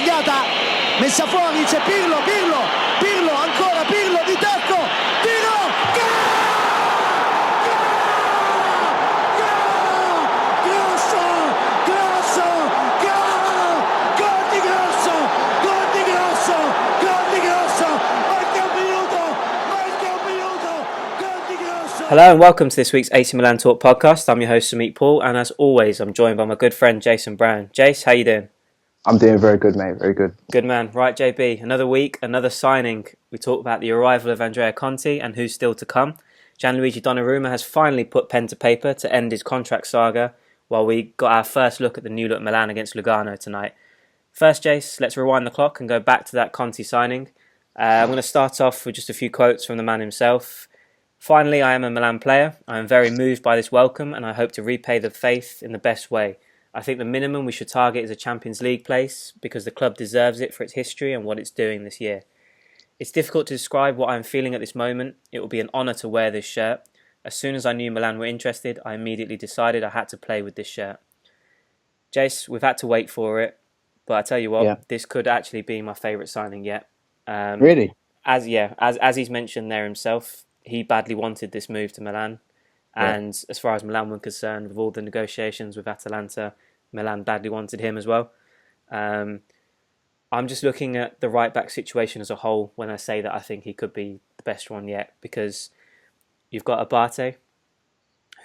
sbagliata, messa fuori, c'è Pirlo, ancora Pirlo di tacco, tiro, Hello and welcome to this week's AC Milan Talk podcast. I'm your host Samit Paul, and as always I'm joined by my good friend Jason Brown. Jace, how you doing? I'm doing very good, mate, very good. Good man. Right, JB, another week, another signing. We talk about the arrival of Andrea Conti and who's still to come. Gianluigi Donnarumma has finally put pen to paper to end his contract saga, while we got our first look at the new look Milan against Lugano tonight. First, Jace, let's rewind the clock and go back to that Conti signing. I'm going to start off with just a few quotes from the man himself. Finally, I am a Milan player. I am very moved by this welcome and I hope to repay the faith in the best way. I think the minimum we should target is a Champions League place because the club deserves it for its history and what it's doing this year. It's difficult to describe what I am feeling at this moment. It will be an honour to wear this shirt. As soon as I knew Milan were interested, I immediately decided I had to play with this shirt. Jace, we've had to wait for it, but I tell you what, This could actually be my favourite signing yet. Really? As he's mentioned there himself, he badly wanted this move to Milan. And as far as Milan were concerned, with all the negotiations with Atalanta, Milan badly wanted him as well. I'm just looking at the right-back situation as a whole when I say that I think he could be the best one yet, because you've got Abate,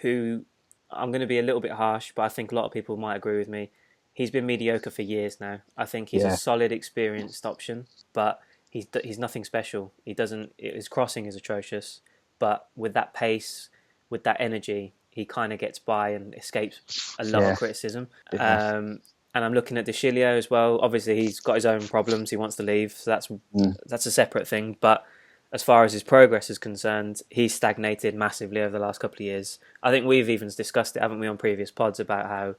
who, I'm going to be a little bit harsh, but I think a lot of people might agree with me. He's been mediocre for years now. I think he's a solid, experienced option, but he's nothing special. His crossing is atrocious, but with that pace, with that energy, he kind of gets by and escapes a lot of criticism. And I'm looking at De Chilio as well. Obviously, he's got his own problems. He wants to leave, so that's a separate thing. But as far as his progress is concerned, he's stagnated massively over the last couple of years. I think we've even discussed it, haven't we, on previous pods, about how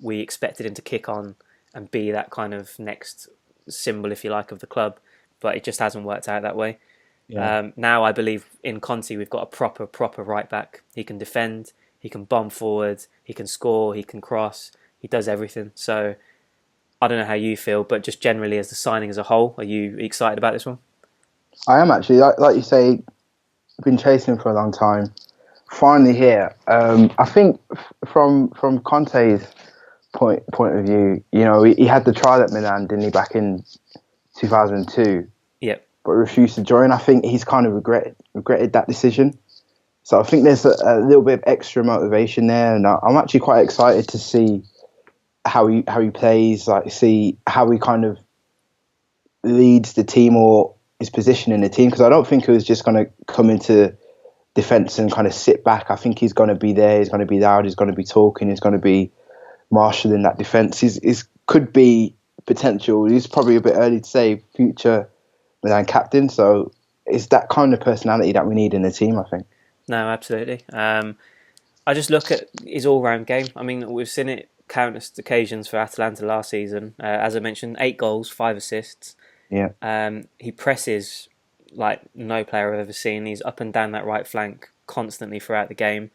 we expected him to kick on and be that kind of next symbol, if you like, of the club. But it just hasn't worked out that way. Now I believe in Conti we've got a proper right back. He can defend, he can bomb forward, he can score, he can cross, he does everything. So I don't know how you feel, but just generally as the signing as a whole, are you excited about this one? I am actually. Like you say, been chasing for a long time. Finally here. I think from Conte's point of view, you know, he had the trial at Milan, didn't he, back in 2002? Yep. But refused to join. I think he's kind of regretted that decision. So I think there's a little bit of extra motivation there, and I'm actually quite excited to see how he plays, like see how he kind of leads the team or his position in the team. Because I don't think he was just going to come into defence and kind of sit back. I think he's going to be there. He's going to be loud. He's going to be talking. He's going to be marshalling that defence. He's could be potential. He's probably a bit early to say future Milan captain, so it's that kind of personality that we need in the team, I think. No, absolutely. I just look at his all-round game. I mean, we've seen it countless occasions for Atalanta last season. As I mentioned, 8 goals, 5 assists. Yeah. He presses like no player I've ever seen. He's up and down that right flank constantly throughout the game.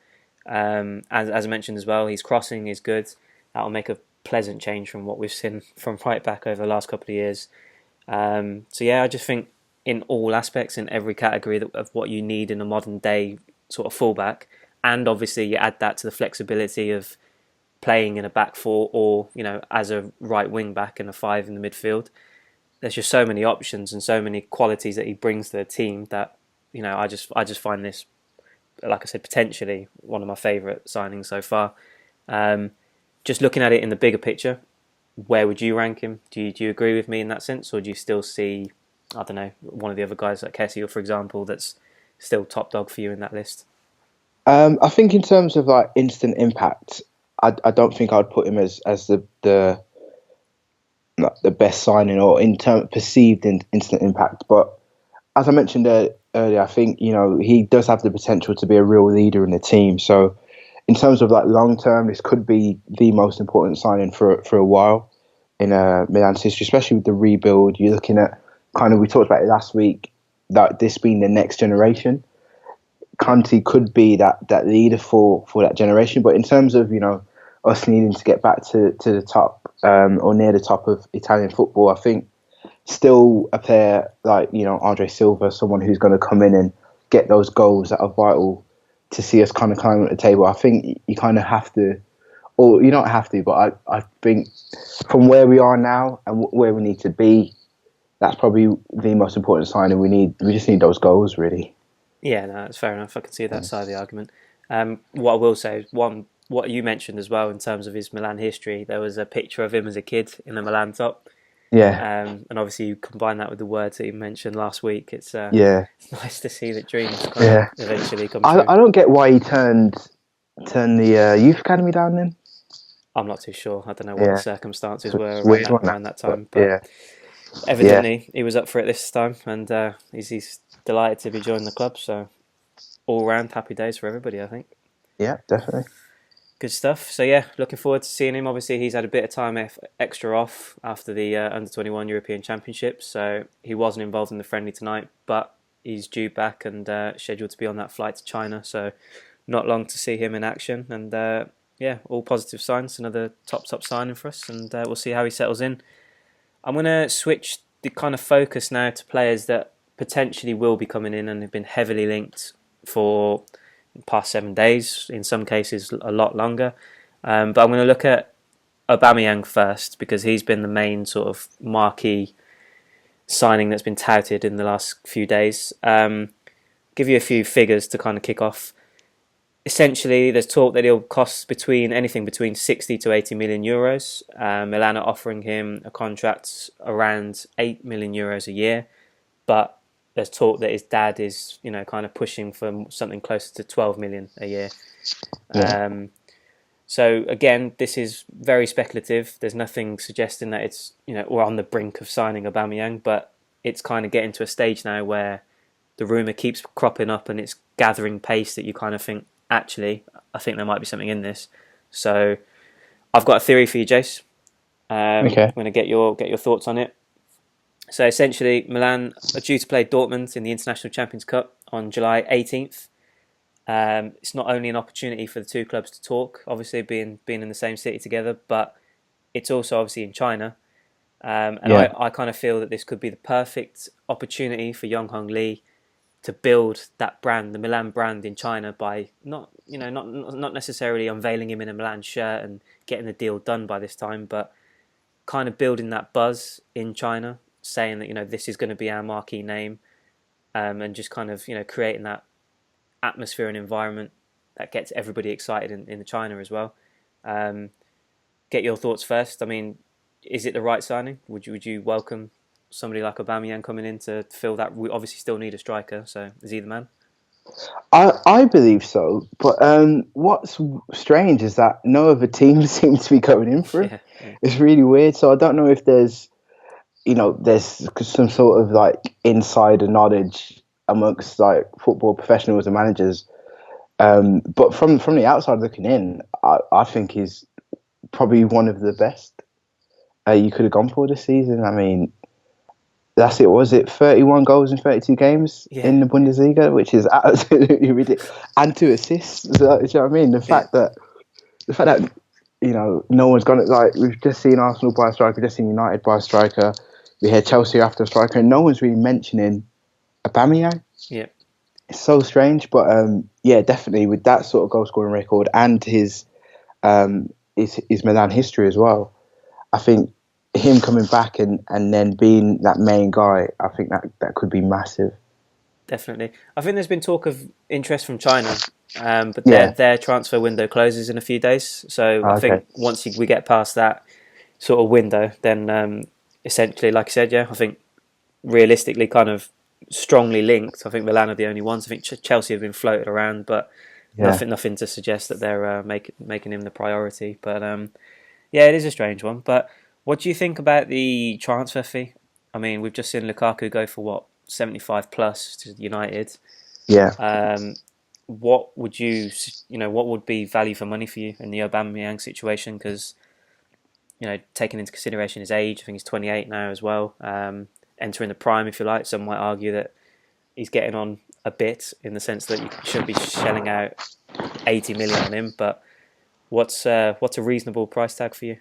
As I mentioned as well, his crossing is good. That'll make a pleasant change from what we've seen from right back over the last couple of years. So yeah, I just think in all aspects, in every category of what you need in a modern day sort of fullback, and obviously you add that to the flexibility of playing in a back four or, you know, as a right wing back and a 5 in the midfield. There's just so many options and so many qualities that he brings to the team that, you know, I just find this, like I said, potentially one of my favourite signings so far. Just looking at it in the bigger picture, where would you rank him? Do you agree with me in that sense, or do you still see, I don't know, one of the other guys like Kessie, for example, that's still top dog for you in that list? I think in terms of like instant impact, I don't think I'd put him as the best signing or in terms perceived instant impact. But as I mentioned earlier, I think, you know, he does have the potential to be a real leader in the team. So in terms of like long term, this could be the most important signing for a while in Milan's history, especially with the rebuild. You're looking at kind of, we talked about it last week, that this being the next generation. Conti could be that leader for that generation. But in terms of, you know, us needing to get back to the top or near the top of Italian football. I think still a player like, Andre Silva, someone who's going to come in and get those goals that are vital to see us kind of climb at the table. I think you kind of have to, or you don't have to, but I think from where we are now and where we need to be, that's probably the most important signing. We just need those goals, really. Yeah, no, that's fair enough. I can see that side of the argument. What I will say is, what you mentioned as well in terms of his Milan history, there was a picture of him as a kid in a Milan top. Yeah. And obviously you combine that with the words that you mentioned last week. It's nice to see that dreams eventually come true. I don't get why he turned the youth academy down then. I'm not too sure. I don't know what the circumstances were around that time. But evidently he was up for it this time, and he's delighted to be joining the club. So all round happy days for everybody, I think. Yeah, definitely. Good stuff. So yeah, looking forward to seeing him. Obviously, he's had a bit of time extra off after the Under-21 European Championships, so he wasn't involved in the friendly tonight, but he's due back and scheduled to be on that flight to China, so not long to see him in action. And all positive signs. Another top signing for us, and we'll see how he settles in. I'm going to switch the kind of focus now to players that potentially will be coming in and have been heavily linked for the past 7 days, in some cases a lot longer. But I'm going to look at Aubameyang first, because he's been the main sort of marquee signing that's been touted in the last few days. Give you a few figures to kind of kick off. Essentially, there's talk that he'll cost anything between 60 to 80 million euros. Milan are offering him a contract around 8 million euros a year, but there's talk that his dad is, kind of pushing for something closer to 12 million a year. Yeah. So again, this is very speculative. There's nothing suggesting that it's, we're on the brink of signing Aubameyang, but it's kind of getting to a stage now where the rumour keeps cropping up and it's gathering pace that you kind of think, actually, I think there might be something in this. So I've got a theory for you, Jace. Okay. I'm going to get your thoughts on it. So essentially, Milan are due to play Dortmund in the International Champions Cup on July 18th. It's not only an opportunity for the two clubs to talk, obviously being in the same city together, but it's also obviously in China. I kind of feel that this could be the perfect opportunity for Yong Hong Lee to build that brand, the Milan brand in China, by not necessarily unveiling him in a Milan shirt and getting the deal done by this time, but kind of building that buzz in China, saying that this is going to be our marquee name, and just kind of creating that atmosphere and environment that gets everybody excited in China as well. Get your thoughts first. I mean, is it the right signing? Would you welcome somebody like Aubameyang coming in to fill that? We obviously still need a striker, so is he the man? I believe so, but what's strange is that no other teams seem to be going in for it. Yeah. It's really weird. So I don't know if there's some sort of like insider knowledge amongst like football professionals and managers. But from the outside looking in, I think he's probably one of the best you could have gone for this season. I mean, that's it. Was it 31 goals in 32 games in the Bundesliga, which is absolutely ridiculous, and 2 assists. So, do you know what I mean? The fact that no one's gone. Like, we've just seen Arsenal buy a striker, we've just seen United buy a striker. We had Chelsea after a striker, and no one's really mentioning Aubameyang. Yeah, it's so strange, but definitely with that sort of goal scoring record and his Milan history as well, I think him coming back and then being that main guy, I think that could be massive. Definitely. I think there's been talk of interest from China, but their transfer window closes in a few days. So I think once we get past that sort of window, then essentially, like I said, I think realistically kind of strongly linked. I think Milan are the only ones. I think Chelsea have been floated around, but nothing to suggest that they're making him the priority. But it is a strange one. But what do you think about the transfer fee? I mean, we've just seen Lukaku go for 75 plus to United. Yeah. What would what would be value for money for you in the Aubameyang situation? Because taking into consideration his age, I think he's 28 now as well. Entering the prime, if you like. Some might argue that he's getting on a bit in the sense that you shouldn't be shelling out 80 million on him. But What's a reasonable price tag for you?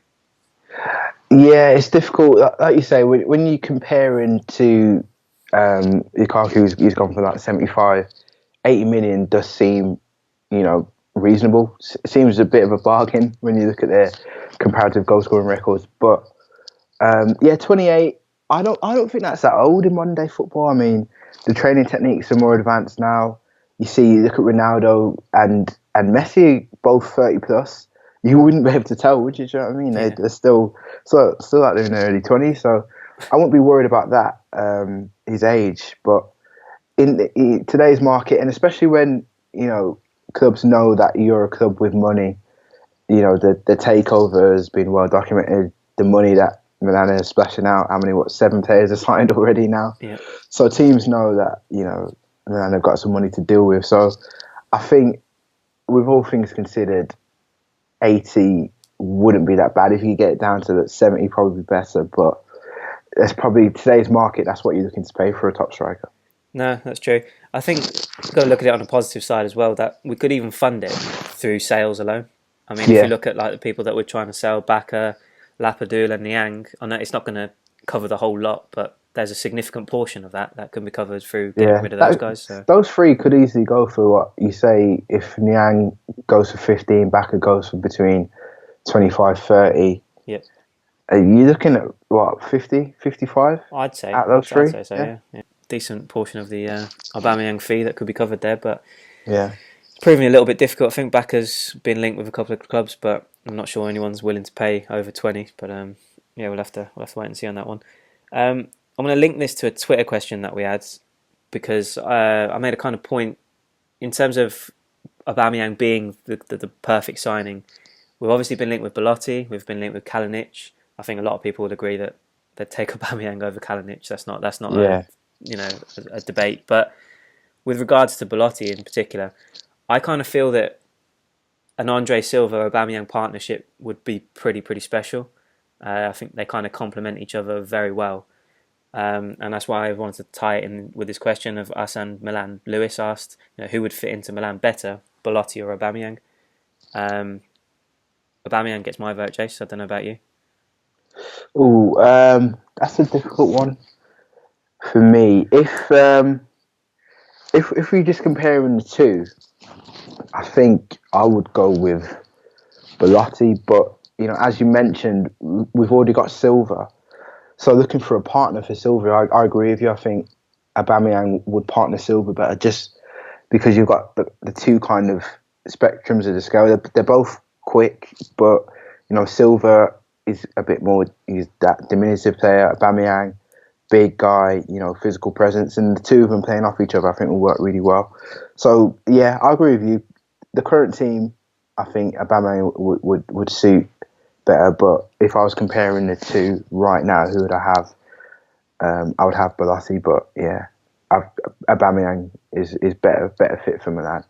Yeah, it's difficult. Like you say, when you compare him to Lukaku, he's gone for like 75, 80 million does seem, reasonable. Seems a bit of a bargain when you look at their comparative goal scoring records. But 28. I don't think that's that old in modern day football. I mean, the training techniques are more advanced now. You look at Ronaldo and Messi, both 30 plus. You wouldn't be able to tell, would you? Do you know what I mean? Yeah. They're still out there in their early 20s. So I won't be worried about that, his age. But in today's market, and especially when clubs know that you're a club with money, the takeover has been well documented. The money that Milan is splashing out, how many 7 players are signed already now? Yeah. So teams know that Milan have got some money to deal with. So I think, with all things considered, 80 wouldn't be that bad. If you get it down to that 70, probably better. But that's probably today's market. That's what you're looking to pay for a top striker. No, that's true. I think we've got to look at it on a positive side as well, that we could even fund it through sales alone. I mean, if you look at like the people that we're trying to sell, Baka, Lapadula and Niang, I know it's not going to cover the whole lot, but there's a significant portion of that can be covered through getting rid of those guys. So. Those three could easily go for what you say. If Niang goes for 15, Baka goes for between 25, 30. Yep. Are you looking at what, 50, 55? I'd say. Out those three? I'd say so, yeah. Decent portion of the Aubameyang fee that could be covered there, but yeah, it's proving a little bit difficult. I think Baka's been linked with a couple of clubs, but I'm not sure anyone's willing to pay over 20. But we'll have to wait and see on that one. I'm going to link this to a Twitter question that we had, because I made a kind of point in terms of Aubameyang being the perfect signing. We've obviously been linked with Belotti, we've been linked with Kalinic. I think a lot of people would agree that they'd take Aubameyang over Kalinic. That's not a debate. But with regards to Belotti in particular, I kind of feel that an Andre Silva-Aubameyang partnership would be pretty special. I think they kind of complement each other very well. And that's why I wanted to tie it in with this question of us and Milan. Lewis asked, who would fit into Milan better, Belotti or Aubameyang? Aubameyang gets my vote, Jace. I don't know about you. That's a difficult one for me. If we just comparing the two, I think I would go with Belotti. But as you mentioned, we've already got Silva. So looking for a partner for Silva, I agree with you. I think Aubameyang would partner Silva better, just because you've got the two kind of spectrums of the scale. They're both quick, but Silva is a bit more. He's that diminutive player. Aubameyang, big guy, physical presence, and the two of them playing off each other, I think will work really well. So yeah, I agree with you. The current team, I think Aubameyang would suit better, but if I was comparing the two right now, who would I have? I would have Belotti, but yeah, Aubameyang is better fit for Milan.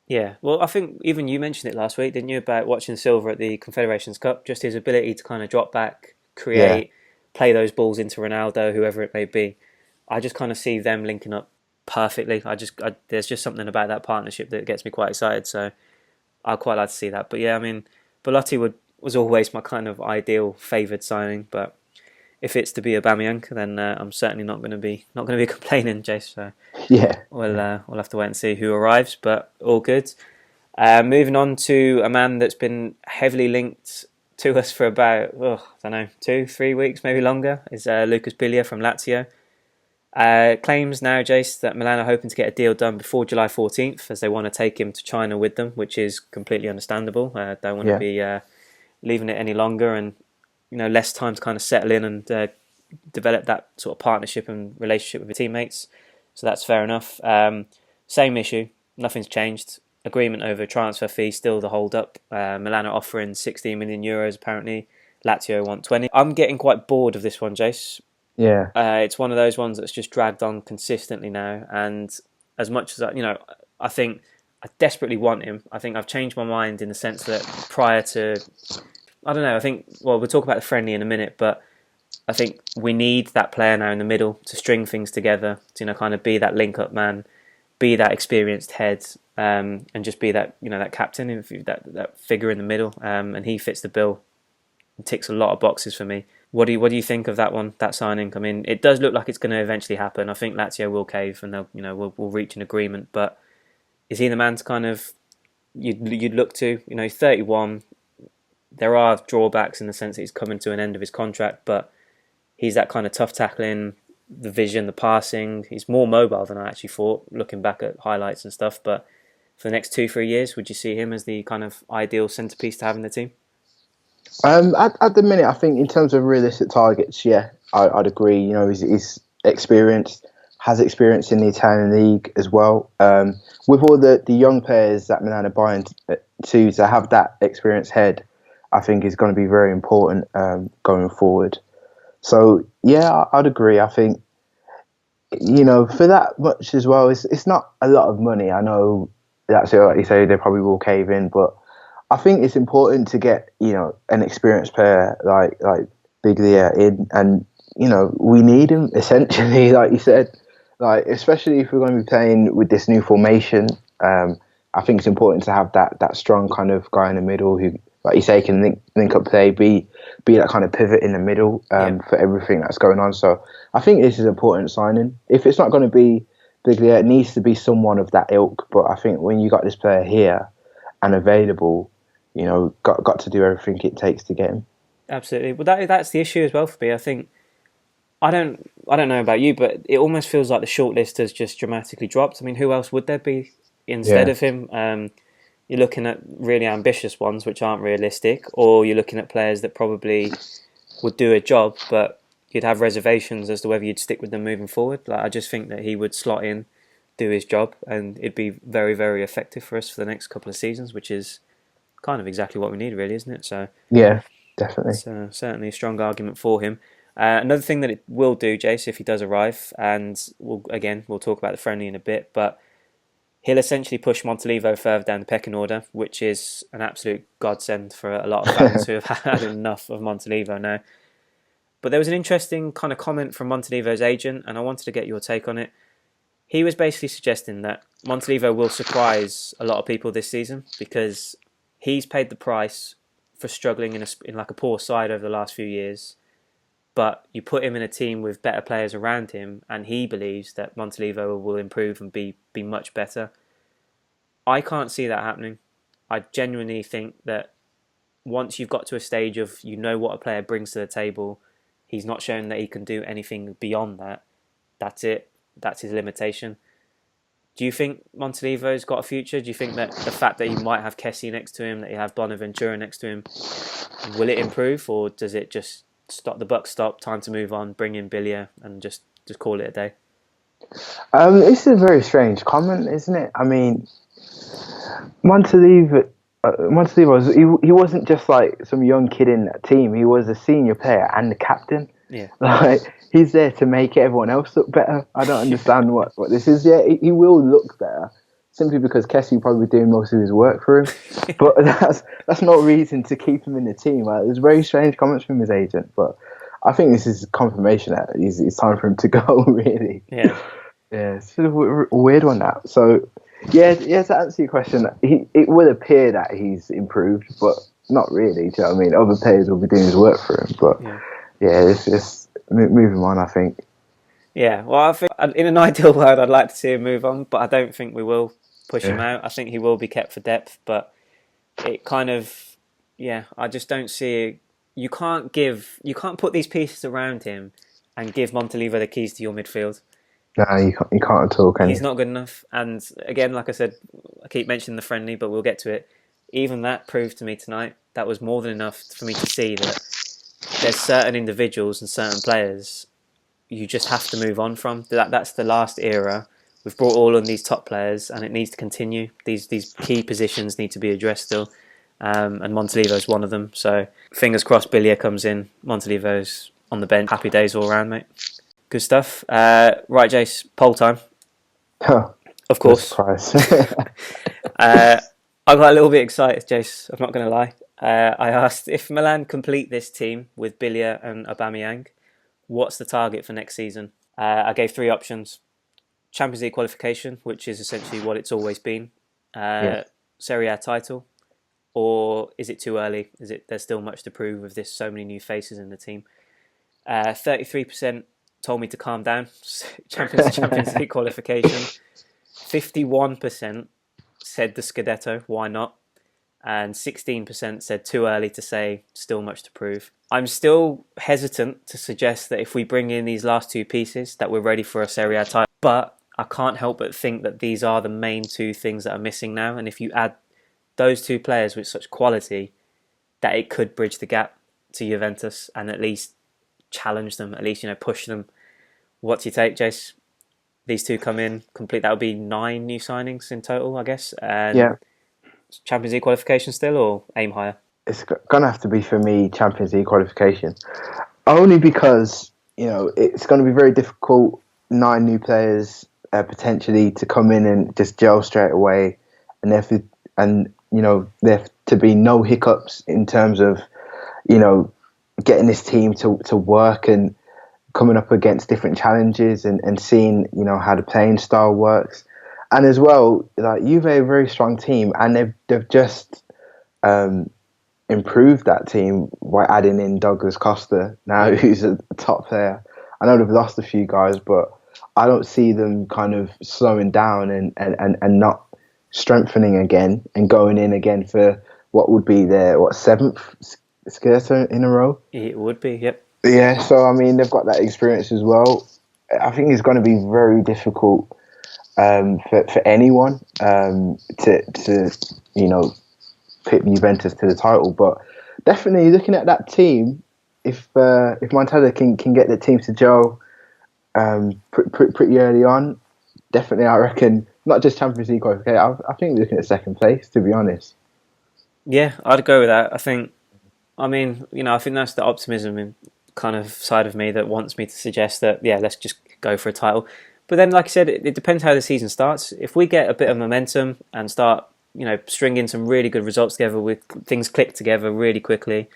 Yeah, well, I think even you mentioned it last week, didn't you, about watching Silva at the Confederations Cup? Just his ability to kind of drop back, create, play those balls into Ronaldo, whoever it may be. I just kind of see them linking up perfectly. There's just something about that partnership that gets me quite excited. So I'd quite like to see that. But yeah, I mean, Belotti was always my kind of ideal favoured signing. But if it's to be Aubameyang, then I'm certainly not going to be complaining, Jace. So yeah, we'll have to wait and see who arrives. But all good. Moving on to a man that's been heavily linked to us for about 2-3 weeks, maybe longer, is Lucas Biglia from Lazio. Claims now, Jace, that Milan are hoping to get a deal done before July 14th, as they want to take him to China with them, which is completely understandable. Don't want to be leaving it any longer, and less time to kind of settle in and develop that sort of partnership and relationship with the teammates. So that's fair enough. Same issue, nothing's changed. Agreement over transfer fee, still the hold up. Milan are offering 16 million euros apparently. Lazio want 20. I'm getting quite bored of this one, Jace. Yeah. It's one of those ones that's just dragged on consistently now. And as much as I think I desperately want him. I think I've changed my mind in the sense that prior to, I think, we'll talk about the friendly in a minute, but I think we need that player now in the middle to string things together, to kind of be that link-up man, be that experienced head, and just be that that captain, that figure in the middle, and he fits the bill. It ticks a lot of boxes for me. What do you think of that signing? I mean, it does look like it's going to eventually happen. I think Lazio will cave and they'll we'll reach an agreement. But is he the man to kind of you'd look to? He's 31. There are drawbacks in the sense that he's coming to an end of his contract, but he's that kind of tough tackling, the vision, the passing. He's more mobile than I actually thought, looking back at highlights and stuff. But for the next 2-3 years, would you see him as the kind of ideal centrepiece to have in the team? At the minute, I think in terms of realistic targets, yeah, I'd agree. He's experienced, has experience in the Italian league as well. With all the young players that Milan are buying to have that experienced head, I think is going to be very important going forward. So yeah, I'd agree. I think for that much as well, it's not a lot of money. I know that's like you say, they probably will cave in, but I think it's important to get an experienced player like Biglia in, and we need him essentially, like you said, like especially if we're going to be playing with this new formation. I think it's important to have that strong kind of guy in the middle who, like you say, can link up play, be that kind of pivot in the middle for everything that's going on. So I think this is an important signing. If it's not going to be Biglia, it needs to be someone of that ilk. But I think when you got this player here and available, got to do everything it takes to get him. Absolutely. Well, that's the issue as well for me. I think I don't know about you, but it almost feels like the shortlist has just dramatically dropped. I mean, who else would there be instead of him? You're looking at really ambitious ones, which aren't realistic, or you're looking at players that probably would do a job, but you'd have reservations as to whether you'd stick with them moving forward. Like, I just think that he would slot in, do his job, and it'd be very, very effective for us for the next couple of seasons, which is kind of exactly what we need, really, isn't it? So yeah, definitely. So certainly a strong argument for him. Another thing that it will do, Jace, if he does arrive, and we'll talk about the friendly in a bit, but he'll essentially push Montalivo further down the pecking order, which is an absolute godsend for a lot of fans who have had enough of Montalivo now. But there was an interesting kind of comment from Montalivo's agent, and I wanted to get your take on it. He was basically suggesting that Montalivo will surprise a lot of people this season because he's paid the price for struggling in like a poor side over the last few years. But you put him in a team with better players around him, and he believes that Montalivo will improve and be much better. I can't see that happening. I genuinely think that once you've got to a stage of what a player brings to the table, he's not shown that he can do anything beyond that. That's it. That's his limitation. Do you think Montalivo's got a future? Do you think that the fact that you might have Kessie next to him, that you have Bonaventura next to him, will it improve, or does it just stop? The buck stop. Time to move on. Bring in Biglia and just call it a day. This is a very strange comment, isn't it? I mean, Montalivo he wasn't just like some young kid in that team. He was a senior player and the captain. Yeah, like he's there to make everyone else look better. I don't understand what this is. Yeah, he will look better simply because Kessie probably doing most of his work for him. But that's not reason to keep him in the team. There's very strange comments from his agent, but I think this is confirmation that it's time for him to go. Really. Yeah. Yeah, it's sort of a weird one that. So yeah. To answer your question, it will appear that he's improved, but not really. Do you know what I mean? Other players will be doing his work for him, but yeah, it's just moving on. I think. Yeah, well, I think in an ideal world, I'd like to see him move on, but I don't think we will push him out. I think he will be kept for depth, but it kind of, I just don't see. You can't put these pieces around him and give Montalivo the keys to your midfield. No, you can't at all, can you? He's not good enough. And again, like I said, I keep mentioning the friendly, but we'll get to it. Even that proved to me tonight that was more than enough for me to see that there's certain individuals and certain players you just have to move on from. That's the last era. We've brought all on these top players, and it needs to continue. These key positions need to be addressed still, and Montalivo's one of them. So fingers crossed, Biglia comes in. Montalivo's on the bench. Happy days all around, mate. Good stuff. Right, Jace, poll time. Of course. I got a little bit excited, Jace. I'm not going to lie. I asked if Milan complete this team with Biglia and Aubameyang, what's the target for next season? I gave 3 options. Champions League qualification, which is essentially what it's always been. Yeah. Serie A title, or is it too early? There's still much to prove with this so many new faces in the team? 33% told me to calm down. Champions League qualification. 51% said the Scudetto, why not? And 16% said too early to say, still much to prove. I'm still hesitant to suggest that if we bring in these last two pieces that we're ready for a Serie A title, but I can't help but think that these are the main two things that are missing now, and if you add those two players with such quality, that it could bridge the gap to Juventus and at least challenge them, at least push them. What do you take, Jace? These two come in, complete. That would be 9 new signings in total, I guess. And Yeah. Champions League qualification still, or aim higher? It's gonna have to be for me Champions League qualification, only because it's going to be very difficult. 9 new players potentially to come in and just gel straight away, and there to be no hiccups in terms of getting this team to work and coming up against different challenges and seeing how the playing style works. And as well, like Juve are a very strong team, and they've just improved that team by adding in Douglas Costa now, who's a top player. I know they've lost a few guys, but I don't see them kind of slowing down and not strengthening again and going in again for what would be their 7th Scudetto in a row. It would be, yep. Yeah, so I mean they've got that experience as well. I think it's going to be very difficult for anyone to pit Juventus to the title, but definitely looking at that team, if Montella can get the team to gel pretty early on, definitely I reckon not just Champions League qualification. I think we're looking at 2nd place, to be honest. Yeah, I'd go with that. I think that's the optimism in kind of side of me that wants me to suggest that let's just go for a title. But then, like I said, it depends how the season starts. If we get a bit of momentum and start stringing some really good results together, with things click together really quickly,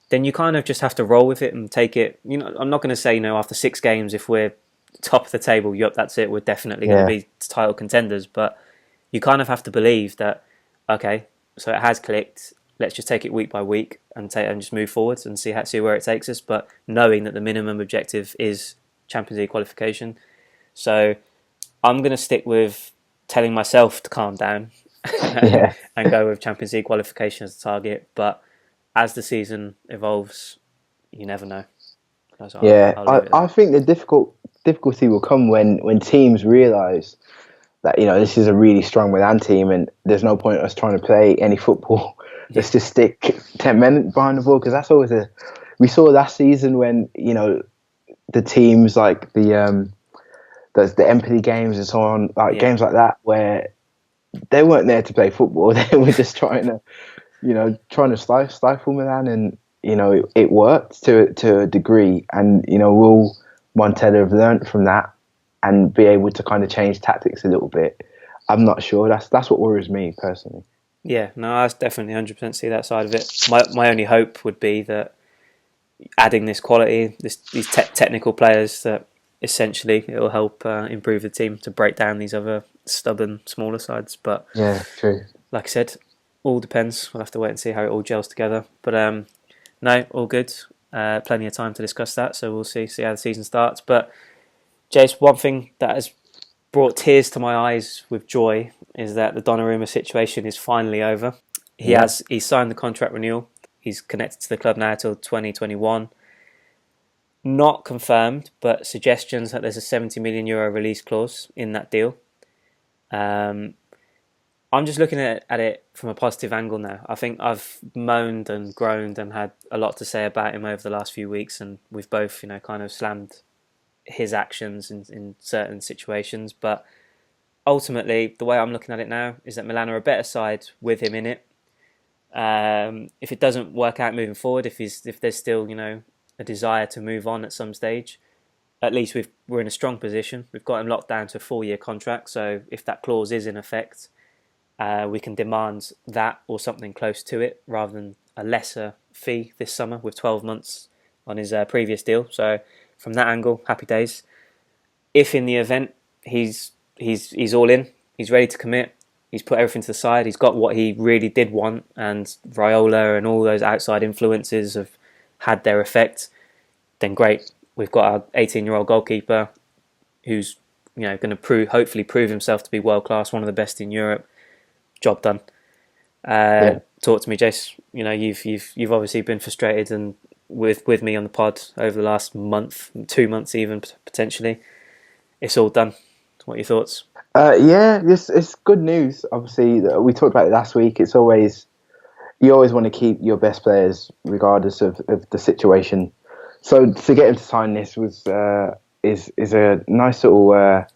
then you kind of just have to roll with it and take it. I'm not going to say after 6 games, if we're top of the table, that's it, we're definitely going to be title contenders. But you kind of have to believe that, okay, so it has clicked. Let's just take it week by week and just move forwards and see where it takes us. But knowing that the minimum objective is Champions League qualification, so I'm going to stick with telling myself to calm down and go with Champions League qualification as a target. But as the season evolves, you never know. So I think the difficulty will come when teams realise that this is a really strong Milan team and there's no point in us trying to play any football. Let's just stick 10 men behind the ball, because that's always we saw last season when the teams like the empathy games and so on, games like that, where they weren't there to play football. They were just trying to stifle Milan, and it worked to a degree. And will Montella have learnt from that and be able to kind of change tactics a little bit? I'm not sure. That's what worries me personally. Yeah, no, I definitely 100% see that side of it. My only hope would be that adding this quality, these technical players, that essentially it will help improve the team to break down these other stubborn, smaller sides. But yeah, true. Like I said, all depends. We'll have to wait and see how it all gels together. But no, all good. Plenty of time to discuss that, so we'll see how the season starts. But Jace, one thing that has brought tears to my eyes with joy is that the Donnarumma situation is finally over. He's signed the contract renewal. He's connected to the club now till 2021. Not confirmed, but suggestions that there's a €70 million release clause in that deal. I'm just looking at it from a positive angle now. I think I've moaned and groaned and had a lot to say about him over the last few weeks, and we've both, kind of slammed his actions in certain situations. But ultimately, the way I'm looking at it now is that Milan are a better side with him in it. If it doesn't work out moving forward, if there's still a desire to move on at some stage, at least we're in a strong position. We've got him locked down to a 4-year contract, so if that clause is in effect, we can demand that or something close to it, rather than a lesser fee this summer with 12 months on his previous deal. So from that angle, happy days. If in the event he's all in, he's ready to commit, he's put everything to the side. He's got what he really did want, and Raiola and all those outside influences have had their effect. Then great, we've got our 18-year-old goalkeeper who's going to hopefully prove himself to be world class, one of the best in Europe. Job done. Talk to me, Jace. You've obviously been frustrated and with me on the pod over the last month, 2 months even potentially. It's all done. What are your thoughts? It's good news. Obviously, we talked about it last week. You always want to keep your best players regardless of the situation. So to get him to sign this is a nice little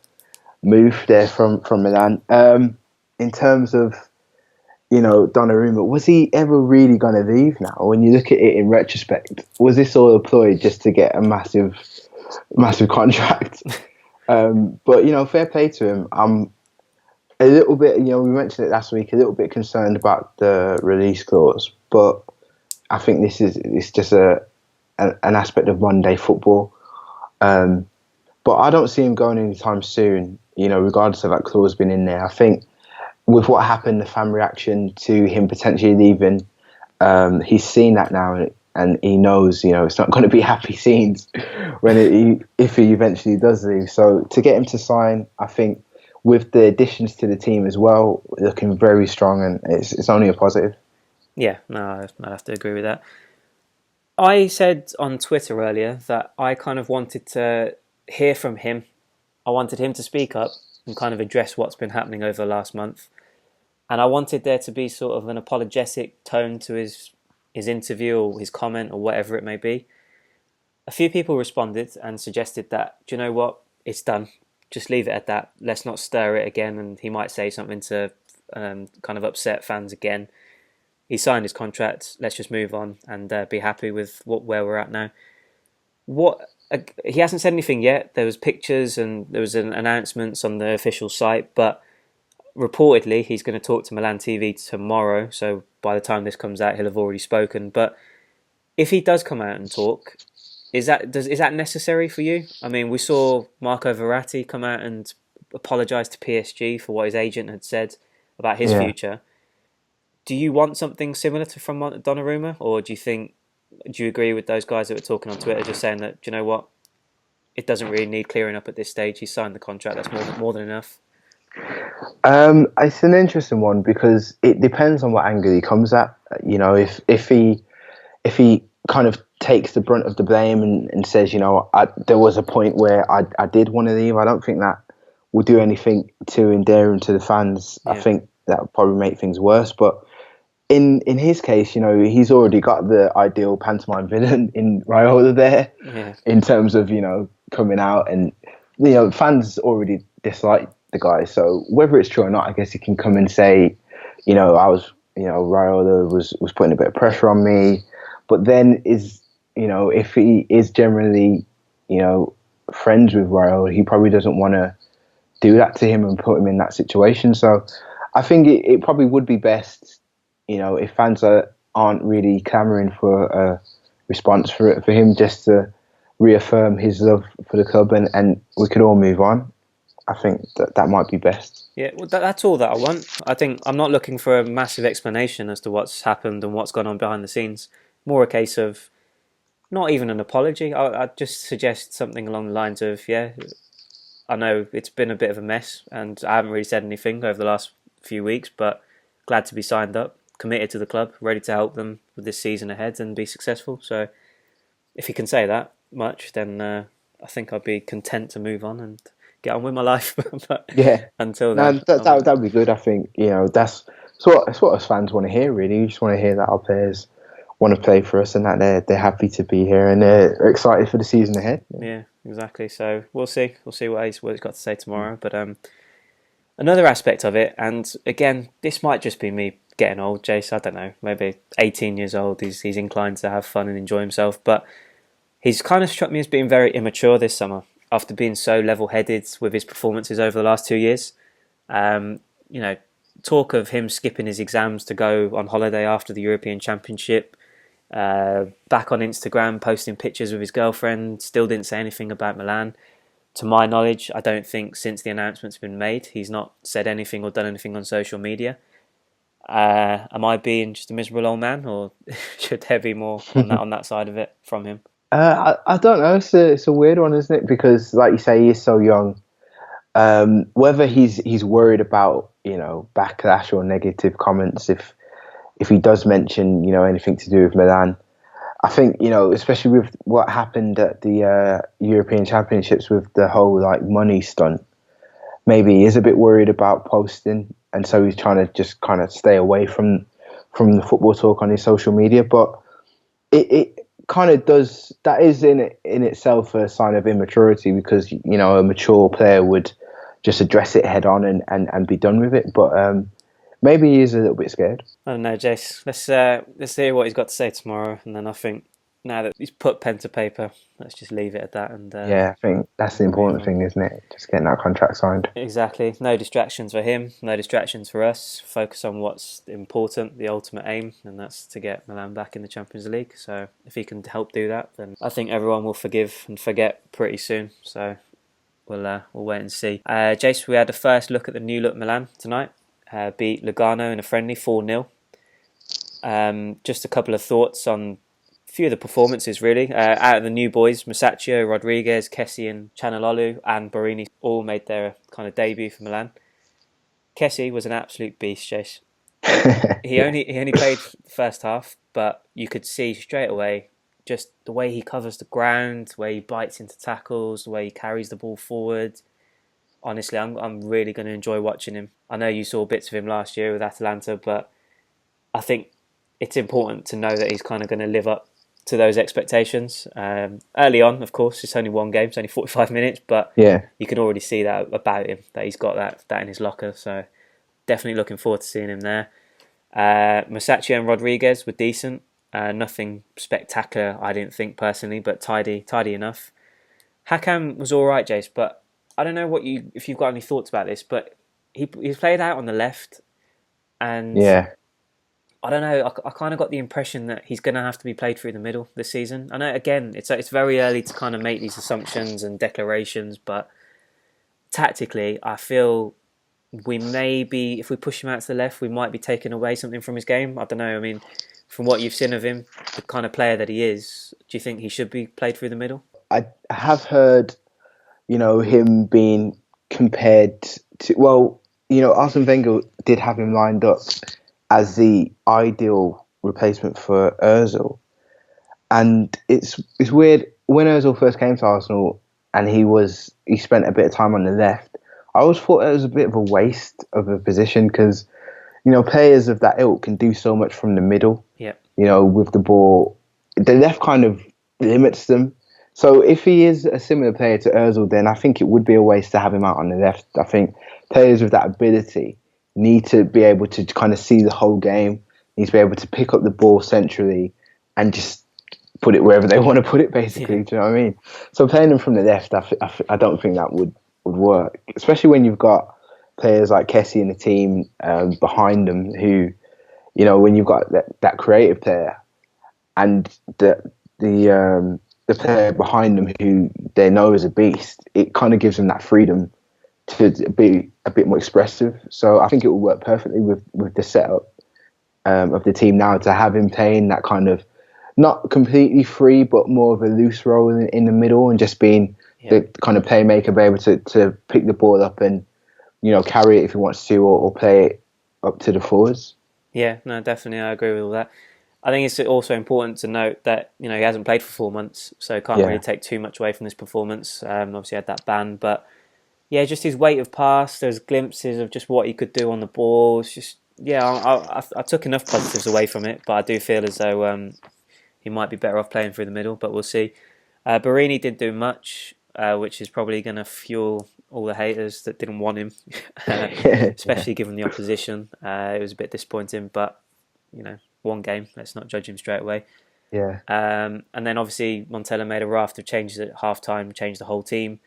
move there from Milan. In terms of Donnarumma, was he ever really going to leave now? When you look at it in retrospect, was this all a ploy just to get a massive contract? But fair play to him. I'm a little bit, we mentioned it last week, a little bit concerned about the release clause, but I think it's just an aspect of Monday football. But I don't see him going anytime soon, regardless of that clause being in there. I think with what happened, the fan reaction to him potentially leaving, he's seen that now, and he knows, it's not going to be happy scenes if he eventually does leave. So to get him to sign, I think with the additions to the team as well, looking very strong, and it's only a positive. Yeah, no, I'd have to agree with that. I said on Twitter earlier that I kind of wanted to hear from him. I wanted him to speak up and kind of address what's been happening over the last month. And I wanted there to be sort of an apologetic tone to his interview or his comment or whatever it may be. A few people responded and suggested that, do you know what, it's done. Just leave it at that. Let's not stir it again. And he might say something to kind of upset fans again. He signed his contract. Let's just move on and be happy with where we're at now. He hasn't said anything yet. There was pictures and there was announcements on the official site, but reportedly he's going to talk to Milan TV tomorrow. So by the time this comes out, he'll have already spoken. But if he does come out and talk, is that necessary for you? I mean, we saw Marco Verratti come out and apologise to PSG for what his agent had said about his future. Do you want something similar from Donnarumma, or do you agree with those guys that were talking on Twitter just saying that, do you know what, it doesn't really need clearing up at this stage? He signed the contract, that's more than enough. It's an interesting one because it depends on what angle he comes at. If he kind of takes the brunt of the blame and says, there was a point where I did want to leave, I don't think that will do anything to endear him to the fans. Yeah. I think that would probably make things worse. But in his case, he's already got the ideal pantomime villain in Raiola there, in terms of, coming out, and, fans already dislike the guy. So whether it's true or not, I guess he can come and say, Raiola was putting a bit of pressure on me. But then if he is generally, friends with Raiola, he probably doesn't want to do that to him and put him in that situation. So I think it probably would be best, if fans aren't really clamouring for a response for him just to reaffirm his love for the club, and we could all move on. I think that might be best. Yeah, well, that's all that I want. I think I'm not looking for a massive explanation as to what's happened and what's gone on behind the scenes. More a case of not even an apology. I'd just suggest something along the lines of, I know it's been a bit of a mess and I haven't really said anything over the last few weeks, but glad to be signed up, committed to the club, ready to help them with this season ahead and be successful. So if he can say that much, then I think I'd be content to move on and get on with my life. But until then, that would be good. I think that's what us fans want to hear. Really, we just want to hear that our players want to play for us and that they're happy to be here and they're excited for the season ahead. Yeah, exactly. So we'll see what he's got to say tomorrow. But another aspect of it, and again, this might just be me getting old, Jace. I don't know. Maybe 18 years old. He's inclined to have fun and enjoy himself, but he's kind of struck me as being very immature this summer after being so level-headed with his performances over the last 2 years. Talk of him skipping his exams to go on holiday after the European Championship. Back on Instagram, posting pictures with his girlfriend. Still didn't say anything about Milan. to my knowledge, I don't think since the announcement's been made, he's not said anything or done anything on social media. Am I being just a miserable old man, or should there be more on that side of it from him? I don't know. It's a weird one, isn't it? Because, like you say, he is so young. Whether he's worried about backlash or negative comments if he does mention anything to do with Milan, I think especially with what happened at the European Championships with the whole money stunt, maybe he is a bit worried about posting, and so he's trying to just kind of stay away from the football talk on his social media. But it kind of does, that is in itself a sign of immaturity, because a mature player would just address it head on and be done with it. But maybe he is a little bit scared. I don't know, Jace. Let's hear what he's got to say tomorrow, and then I think now that he's put pen to paper, let's just leave it at that. And I think that's the important thing, isn't it? Just getting that contract signed. Exactly. No distractions for him, no distractions for us. Focus on what's important, the ultimate aim, and that's to get Milan back in the Champions League. So if he can help do that, then I think everyone will forgive and forget pretty soon. So we'll wait and see. Jace, we had a first look at the new look Milan tonight. Beat Lugano in a friendly 4-0. Just a couple of thoughts on a few of the performances, really. Out of the new boys, Musacchio, Rodriguez, Kessie and Chanalolu and Borini all made their kind of debut for Milan. Kessie was an absolute beast, Chase. He only played the first half, but you could see straight away just the way he covers the ground, the way he bites into tackles, the way he carries the ball forward. Honestly, I'm really going to enjoy watching him. I know you saw bits of him last year with Atalanta, but I think it's important to know that he's kind of going to live up to those expectations. Early on, of course, it's only one game, it's only 45 minutes, but you can already see that about him, that he's got that in his locker. So definitely looking forward to seeing him there. Musacchio and Rodriguez were decent. Nothing spectacular, I didn't think personally, but tidy enough. Hakam was all right, Jace, but I don't know if you've got any thoughts about this, but he's played out on the left, and I don't know. I kind of got the impression that he's going to have to be played through the middle this season. I know, again, it's very early to kind of make these assumptions and declarations, but tactically, I feel we may be, if we push him out to the left, we might be taking away something from his game. I don't know. I mean, from what you've seen of him, the kind of player that he is, do you think he should be played through the middle? I have heard, him being compared to, Arsene Wenger did have him lined up as the ideal replacement for Ozil. And it's weird, when Ozil first came to Arsenal and he spent a bit of time on the left, I always thought it was a bit of a waste of a position, because players of that ilk can do so much from the middle. Yeah. With the ball, the left kind of limits them. So if he is a similar player to Ozil, then I think it would be a waste to have him out on the left. I think players with that ability need to be able to kind of see the whole game, need to be able to pick up the ball centrally and just put it wherever they want to put it, basically. Do you know what I mean? So playing them from the left, I don't think that would work, especially when you've got players like Kessie in the team behind them who, when you've got that creative player and the player behind them who they know is a beast, it kind of gives them that freedom to be a bit more expressive. So I think it will work perfectly with the setup of the team now, to have him playing that kind of not completely free, but more of a loose role in the middle, and just being the kind of playmaker, be able to pick the ball up and carry it if he wants to, or play it up to the forwards. Yeah, no, definitely, I agree with all that. I think it's also important to note that he hasn't played for 4 months, so can't really take too much away from this performance. Obviously, had that ban, but just his weight of pass. There's glimpses of just what he could do on the ball. It's just I took enough positives away from it, but I do feel as though he might be better off playing through the middle. But we'll see. Borini didn't do much, which is probably going to fuel all the haters that didn't want him, especially given the opposition. It was a bit disappointing, but one game. Let's not judge him straight away. Yeah. And then obviously Montella made a raft of changes at half-time, changed the whole team.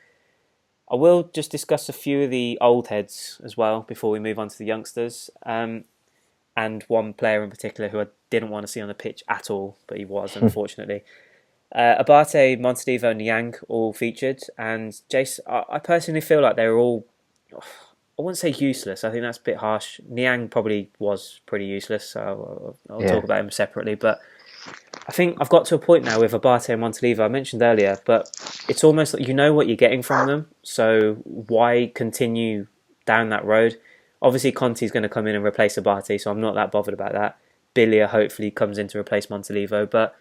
I will just discuss a few of the old heads as well before we move on to the youngsters. And one player in particular who I didn't want to see on the pitch at all, but he was, unfortunately. Abate, Montalivo, and Yang all featured, and Jace. I personally feel like they were all. I wouldn't say useless. I think that's a bit harsh. Niang probably was pretty useless, so I'll talk about him separately. But I think I've got to a point now with Abate and Montalivo. I mentioned earlier, but it's almost like you know what you're getting from them. So why continue down that road? Obviously, Conti's going to come in and replace Abate, so I'm not that bothered about that. Biglia hopefully comes in to replace Montalivo, but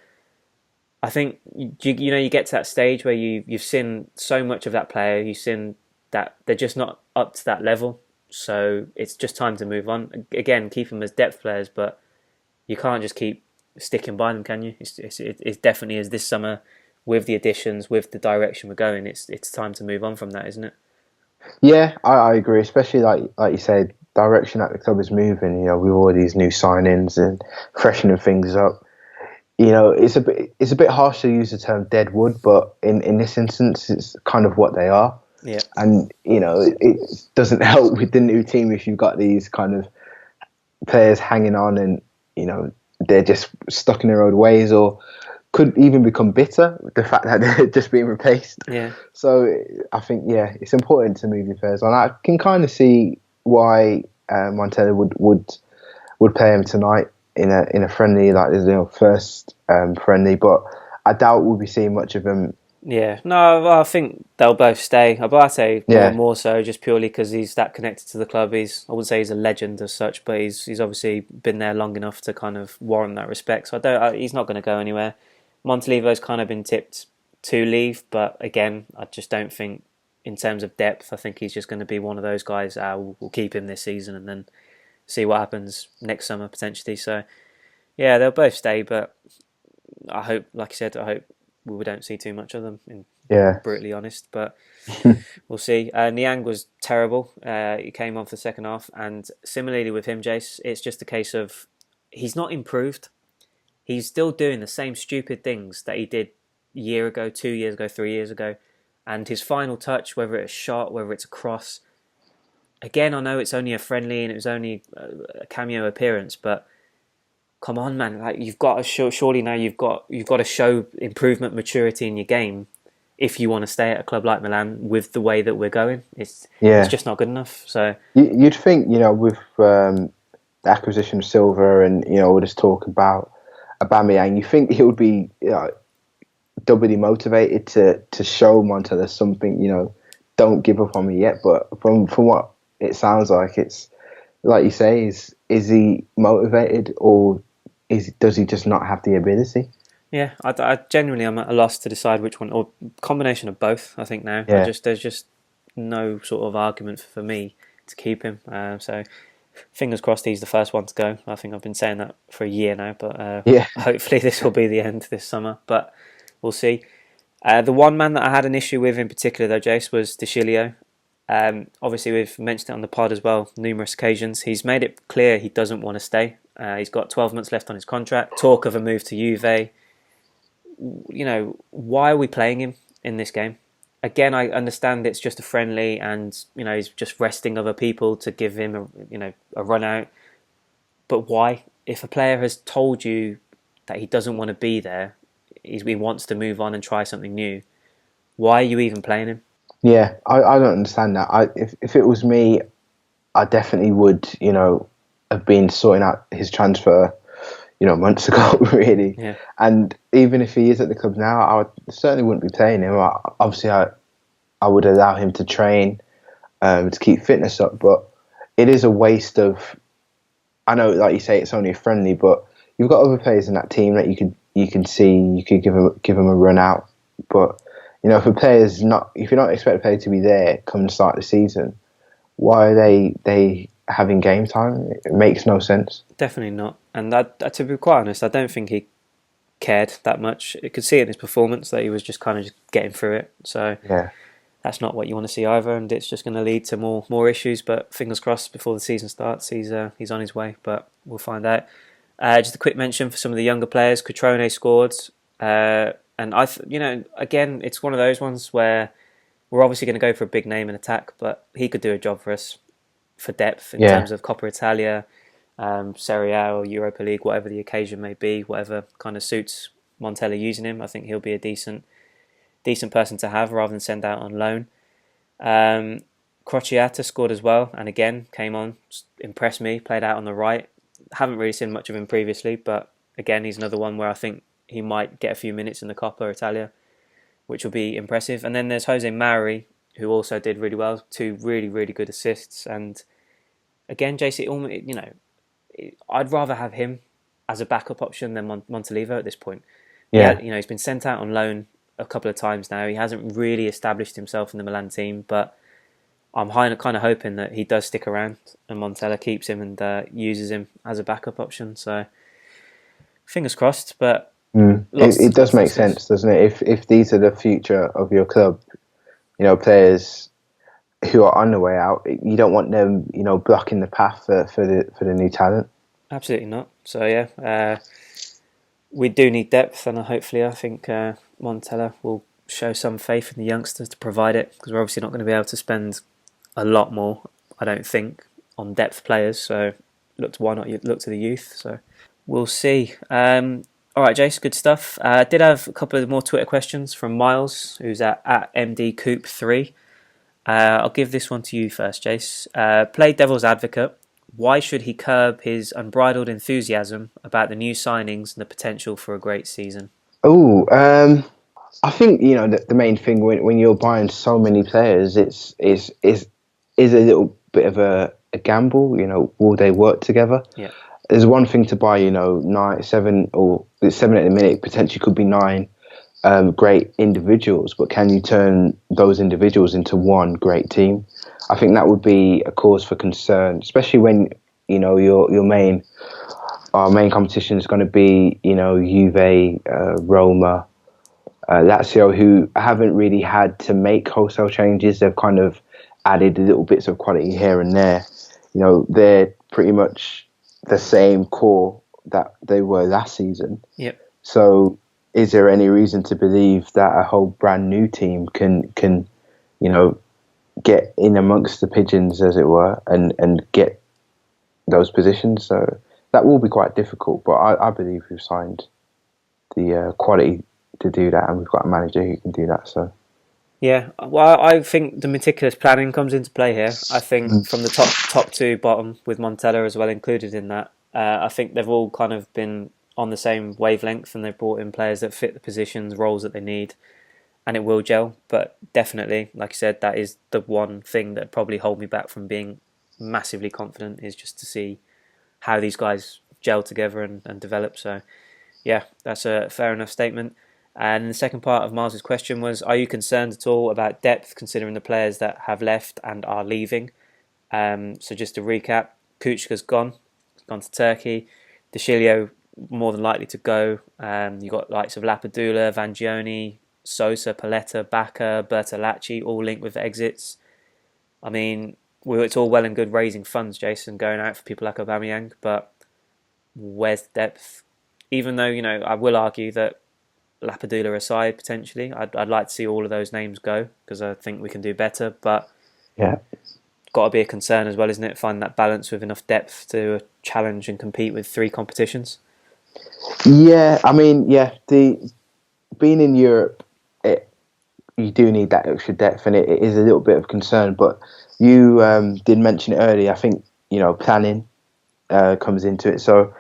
I think you get to that stage where you've seen so much of that player. You've seen that they're just not up to that level. So it's just time to move on. Again, keep them as depth players, but you can't just keep sticking by them, can you? It definitely is this summer with the additions, with the direction we're going. It's time to move on from that, isn't it? Yeah, I agree. Especially like you said, direction that the club is moving. With all these new signings and freshening things up. It's a bit harsh to use the term dead wood, but in this instance, it's kind of what they are. Yeah. And it doesn't help with the new team if you've got these kind of players hanging on, and they're just stuck in their old ways, or could even become bitter with the fact that they're just being replaced. Yeah. So I think it's important to move your players on. I can kind of see why Montella would play him tonight in a friendly, like first friendly, but I doubt we'll be seeing much of him. Yeah, no, I think they'll both stay. Abate more so, just purely because he's that connected to the club. I wouldn't say he's a legend as such, but he's obviously been there long enough to kind of warrant that respect. So he's not going to go anywhere. Montalivo's kind of been tipped to leave, but again, I just don't think in terms of depth. I think he's just going to be one of those guys. We'll keep him this season and then see what happens next summer potentially. So yeah, they'll both stay, but I hope, like I said, we don't see too much of them, brutally honest, but we'll see. Niang was terrible. He came on for the second half, and similarly with him, Jace, it's just a case of he's not improved. He's still doing the same stupid things that he did a year ago, 2 years ago, 3 years ago, and his final touch, whether it's a shot, whether it's a cross, again, I know it's only a friendly and it was only a cameo appearance, but come on, man! Like you've got to show. Surely now you've got to show improvement, maturity in your game if you want to stay at a club like Milan with the way that we're going. It's just not good enough. So you'd think with the acquisition of Silva and all this talk about Aubameyang, you think he would be doubly motivated to show Montella something. Don't give up on me yet. But from what it sounds like, it's like you say, is he motivated or does he just not have the ability? Yeah, I genuinely am at a loss to decide which one, or combination of both. I think now there's just no sort of argument for me to keep him. So fingers crossed he's the first one to go. I think I've been saying that for a year now, but hopefully this will be the end this summer. But we'll see. The one man that I had an issue with in particular, though, Jace, was De Chilio. Obviously, we've mentioned it on the pod as well, numerous occasions. He's made it clear he doesn't want to stay. He's got 12 months left on his contract. Talk of a move to Juve. Why are we playing him in this game? Again, I understand it's just a friendly, and he's just resting other people to give him a run out. But why? If a player has told you that he doesn't want to be there, he wants to move on and try something new, why are you even playing him? Yeah, I don't understand that. If it was me, I definitely would, have been sorting out his transfer, months ago, really. Yeah. And even if he is at the club now, I certainly wouldn't be playing him. Obviously, I would allow him to train, to keep fitness up. But it is a waste of. I know, like you say, it's only a friendly, but you've got other players in that team that you can see. You could give him a run out, but. If you're not expecting a player to be there come the start of the season, why are they having game time? It makes no sense. Definitely not. And to be quite honest, I don't think he cared that much. You could see it in his performance that he was just kind of just getting through it. So that's not what you want to see either, and it's just going to lead to more issues. But fingers crossed before the season starts, he's on his way. But we'll find out. Just a quick mention for some of the younger players. Cutrone scored. And again, it's one of those ones where we're obviously going to go for a big name in attack, but he could do a job for us for depth in terms of Coppa Italia, Serie A or Europa League, whatever the occasion may be, whatever kind of suits Montella using him. I think he'll be a decent person to have rather than send out on loan. Crociata scored as well, and again came on, impressed me, played out on the right. Haven't really seen much of him previously, but again, he's another one where I think he might get a few minutes in the Coppa Italia, which will be impressive. And then there's Jose Mauri, who also did really well, 2 really, really good assists. And again, JC, I'd rather have him as a backup option than Montalivo at this point. Yeah. He's been sent out on loan a couple of times now. He hasn't really established himself in the Milan team, but I'm kind of hoping that he does stick around and Montella keeps him and uses him as a backup option. So fingers crossed, but it does make sense, doesn't it? If these are the future of your club, players who are on the way out, you don't want them, blocking the path for the new talent. Absolutely not. So yeah, we do need depth, and hopefully I think Montella will show some faith in the youngsters to provide it, because we're obviously not going to be able to spend a lot more, I don't think, on depth players. So why not look to the youth? So we'll see. All right, Jace, good stuff. I did have a couple of more Twitter questions from Miles, who's at MDCoop3. I'll give this one to you first, Jace. Play devil's advocate. Why should he curb his unbridled enthusiasm about the new signings and the potential for a great season? I think the main thing when you're buying so many players, is a little bit of a gamble. Will they work together? Yeah. There's one thing to buy, 7 or 7 at the minute, potentially could be 9 great individuals, but can you turn those individuals into one great team? I think that would be a cause for concern, especially when our main competition is going to be Juve, Roma, Lazio, who haven't really had to make wholesale changes. They've kind of added little bits of quality here and there. They're pretty much the same core that they were last season. Yep. So is there any reason to believe that a whole brand new team can get in amongst the pigeons, as it were, and get those positions? So that will be quite difficult, but I believe we've signed the quality to do that, and we've got a manager who can do that. So yeah, well, I think the meticulous planning comes into play here. I think from the top to bottom, with Montella as well included in that, I think they've all kind of been on the same wavelength, and they've brought in players that fit the positions, roles that they need, and it will gel. But definitely, like I said, that is the one thing that probably hold me back from being massively confident, is just to see how these guys gel together and develop. So yeah, that's a fair enough statement. And the second part of Miles' question was, are you concerned at all about depth, considering the players that have left and are leaving? So just to recap, Kuchka's gone to Turkey. De Chilio more than likely to go. You've got likes of Lapadula, Vangioni, Sosa, Paletta, Bacca, Bertolacci, all linked with exits. I mean, it's all well and good raising funds, Jason, going out for people like Aubameyang, but where's the depth? Even though, I will argue that Lapadula aside, potentially, I'd like to see all of those names go, because I think we can do better, but yeah, got to be a concern as well, isn't it? Find that balance with enough depth to challenge and compete with 3 competitions. Yeah, I mean, being in Europe, you do need that extra depth, and it is a little bit of concern. But you did mention it earlier. I think planning comes into it. So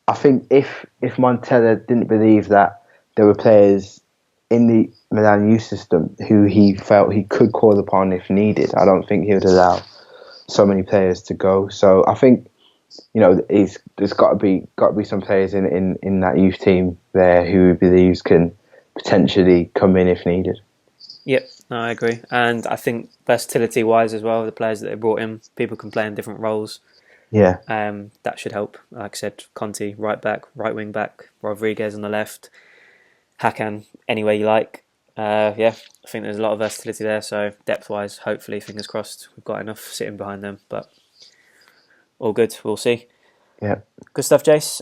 I think if Montella didn't believe that there were players in the Milan youth system who he felt he could call upon if needed, I don't think he would allow so many players to go. So I think there's got to be some players in that youth team there who he believes can potentially come in if needed. Yep, no, I agree. And I think versatility-wise as well, the players that they brought in, people can play in different roles. Yeah. That should help. Like I said, Conti, right back, right wing back, Rodriguez on the left, Hakan, anywhere you like. I think there's a lot of versatility there. So depth-wise, hopefully, fingers crossed, we've got enough sitting behind them. But all good, we'll see. Yeah. Good stuff, Jace.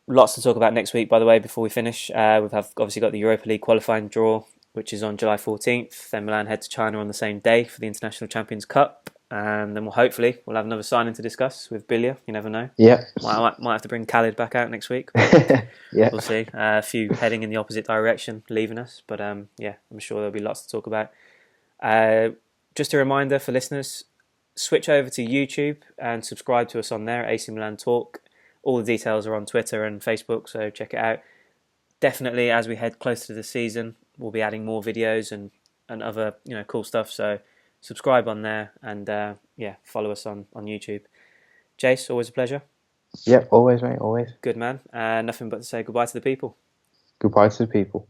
Lots to talk about next week, by the way, before we finish. We've obviously got the Europa League qualifying draw, which is on July 14th. Then Milan head to China on the same day for the International Champions Cup. Then we'll have another signing to discuss with Biglia. You never know. Yeah. Might have to bring Khalid back out next week. Yeah. We'll see. A few heading in the opposite direction, leaving us. But yeah, I'm sure there'll be lots to talk about. Just a reminder for listeners, switch over to YouTube and subscribe to us on there, AC Milan Talk. All the details are on Twitter and Facebook, so check it out. Definitely, as we head closer to the season, we'll be adding more videos and other cool stuff. So subscribe on there and follow us on YouTube. Jace, always a pleasure. Yeah, always, mate, always. Good man. Nothing but to say goodbye to the people. Goodbye to the people.